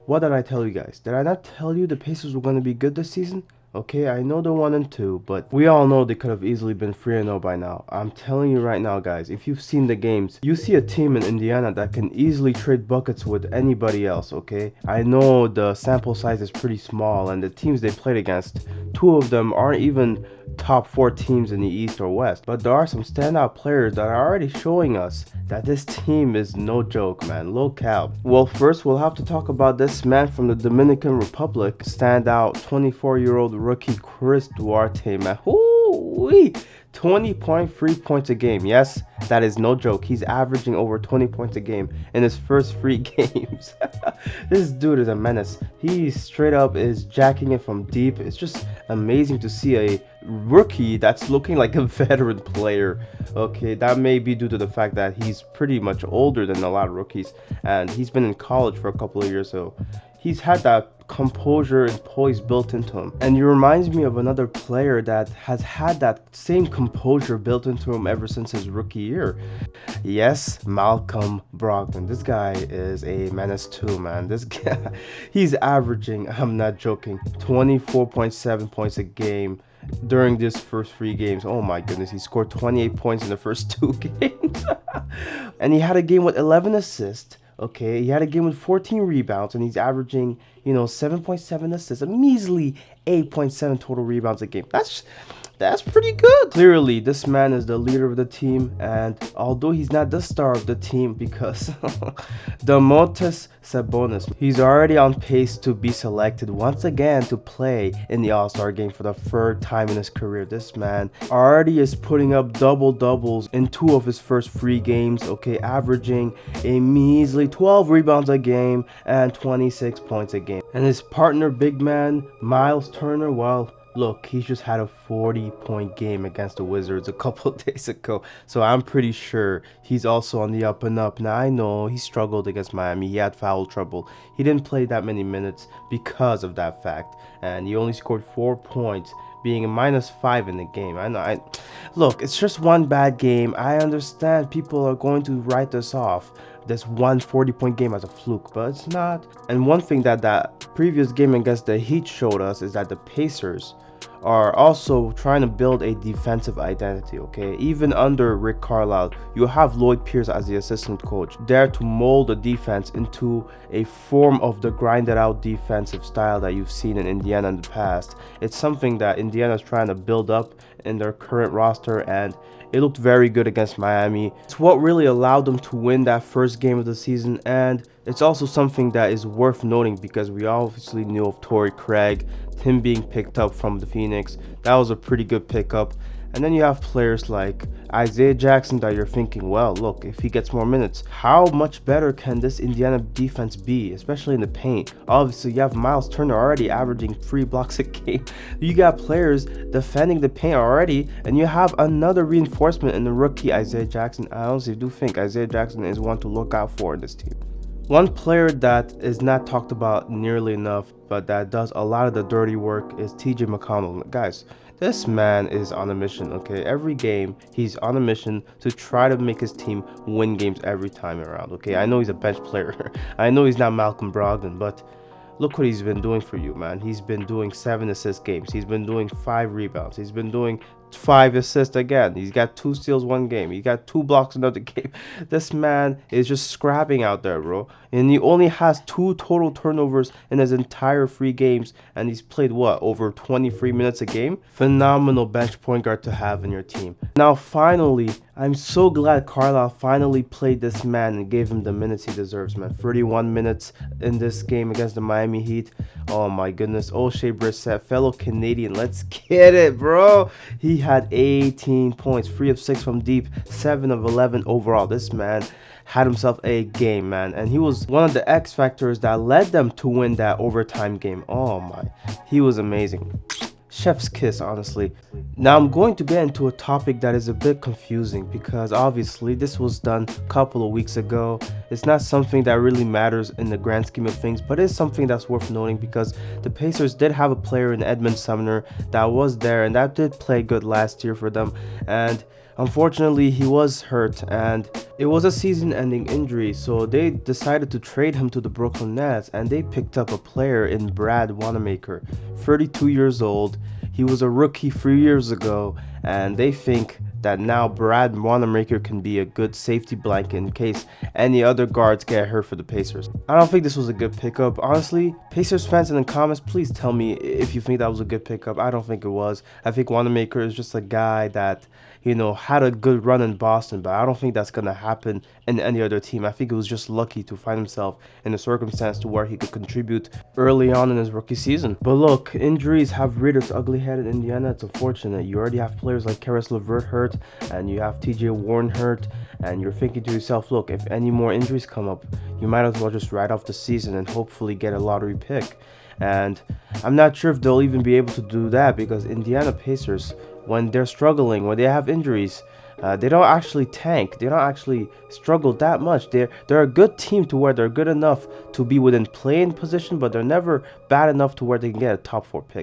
What did I tell you guys? Did I not tell you the Pacers were going to be good this season? Okay, I know they're 1-2, but we all know they could have easily been 3-0 by now. I'm telling you right now, guys, if you've seen the games, you see a team in Indiana that can easily trade buckets with anybody else, okay? I know the sample size is pretty small, and the teams they played against, two of them aren't even top four teams in the East or West, but there are some standout players that are already showing us that this team is no joke, man. Low cap. Well, first we'll have to talk about this man from the Dominican Republic, standout 24-year-old rookie Chris Duarte, man. Whoo-wee! 20.3 points a game. Yes, that is no joke. He's averaging over 20 points a game in his first 3 games. This dude is a menace. He straight up is jacking it from deep. It's just amazing to see a rookie that's looking like a veteran player. Okay, that may be due to the fact that he's pretty much older than a lot of rookies, and he's been in college for a couple of years, so he's had that composure and poise built into him. And he reminds me of another player that has had that same composure built into him ever since his rookie year. Yes, Malcolm Brogman. This guy is a menace too, man. This guy, he's averaging, I'm not joking, 24.7 points a game during this first 3 games. Oh my goodness, he scored 28 points in the first 2 games. And he had a game with 11 assists. Okay, he had a game with 14 rebounds, and he's averaging, 7.7 assists, a measly 8.7 total rebounds a game. That's pretty good. Clearly, this man is the leader of the team, and although he's not the star of the team because Domantas Sabonis, he's already on pace to be selected once again to play in the All-Star game for the third time in his career. This man already is putting up double-doubles in 2 of his first 3 games, okay, averaging a measly 12 rebounds a game and 26 points a game. And his partner, big man, Miles Turner, well, look, he just had a 40-point game against the Wizards a couple of days ago. So I'm pretty sure he's also on the up and up. Now, I know he struggled against Miami. He had foul trouble. He didn't play that many minutes because of that fact. And he only scored 4 points, being a -5 in the game. Look, it's just one bad game. I understand people are going to write this off, this one 40-point game, as a fluke, but it's not. And one thing that previous game against the Heat showed us is that the Pacers are also trying to build a defensive identity, okay? Even under Rick Carlisle, you have Lloyd Pierce as the assistant coach, there to mold the defense into a form of the grinded out defensive style that you've seen in Indiana in the past. It's something that Indiana is trying to build up in their current roster, and it looked very good against Miami. It's what really allowed them to win that first game of the season, and it's also something that is worth noting because we obviously knew of Torrey Craig, him being picked up from the Phoenix. That was a pretty good pickup. And then you have players like Isaiah Jackson that you're thinking, well, look, if he gets more minutes, how much better can this Indiana defense be, especially in the paint? Obviously, you have Miles Turner already averaging 3 blocks a game. You got players defending the paint already, and you have another reinforcement in the rookie Isaiah Jackson. I honestly do think Isaiah Jackson is one to look out for in this team. One player that is not talked about nearly enough, but that does a lot of the dirty work, is TJ McConnell. Guys, this man is on a mission, okay? Every game, he's on a mission to try to make his team win games every time around, okay? I know he's a bench player. I know he's not Malcolm Brogdon, but look what he's been doing for you, man. He's been doing 7 assist games. He's been doing 5 rebounds. He's been doing 5 assists again. He's got 2 steals one game. He got 2 blocks another game. This man is just scrapping out there, bro. And he only has 2 total turnovers in his entire 3 games. And he's played, what, over 23 minutes a game? Phenomenal bench point guard to have in your team. Now, finally, I'm so glad Carlisle finally played this man and gave him the minutes he deserves, man. 31 minutes in this game against the Miami Heat. Oh my goodness. O'Shea Brissett, fellow Canadian. Let's get it, bro. He had 18 points, 3 of 6 from deep, 7 of 11 overall. This man had himself a game, man. And he was one of the X factors that led them to win that overtime game. Oh my. He was amazing. Chef's kiss, honestly. Now I'm going to get into a topic that is a bit confusing because obviously this was done a couple of weeks ago. It's not something that really matters in the grand scheme of things, but it's something that's worth noting because the Pacers did have a player in Edmund Sumner that was there and that did play good last year for them. And Unfortunately, he was hurt and it was a season-ending injury, so they decided to trade him to the Brooklyn Nets and they picked up a player in Brad Wanamaker, 32 years old. He was a rookie 3 years ago, and they think that now Brad Wanamaker can be a good safety blanket in case any other guards get hurt for the Pacers. I don't think this was a good pickup. Honestly, Pacers fans in the comments, please tell me if you think that was a good pickup. I don't think it was. I think Wanamaker is just a guy that, had a good run in Boston, but I don't think that's going to happen in any other team. I think it was just lucky to find himself in a circumstance to where he could contribute early on in his rookie season. But look, injuries have reared its ugly head in Indiana. It's unfortunate. You already have players like Karis LeVert hurt, and you have TJ Warren hurt, and you're thinking to yourself, look, if any more injuries come up, you might as well just ride off the season and hopefully get a lottery pick. And I'm not sure if they'll even be able to do that, because Indiana Pacers, when they're struggling, when they have injuries, they don't actually tank. They don't actually struggle that much. They're a good team to where they're good enough to be within playing position, but they're never bad enough to where they can get a top 4 pick.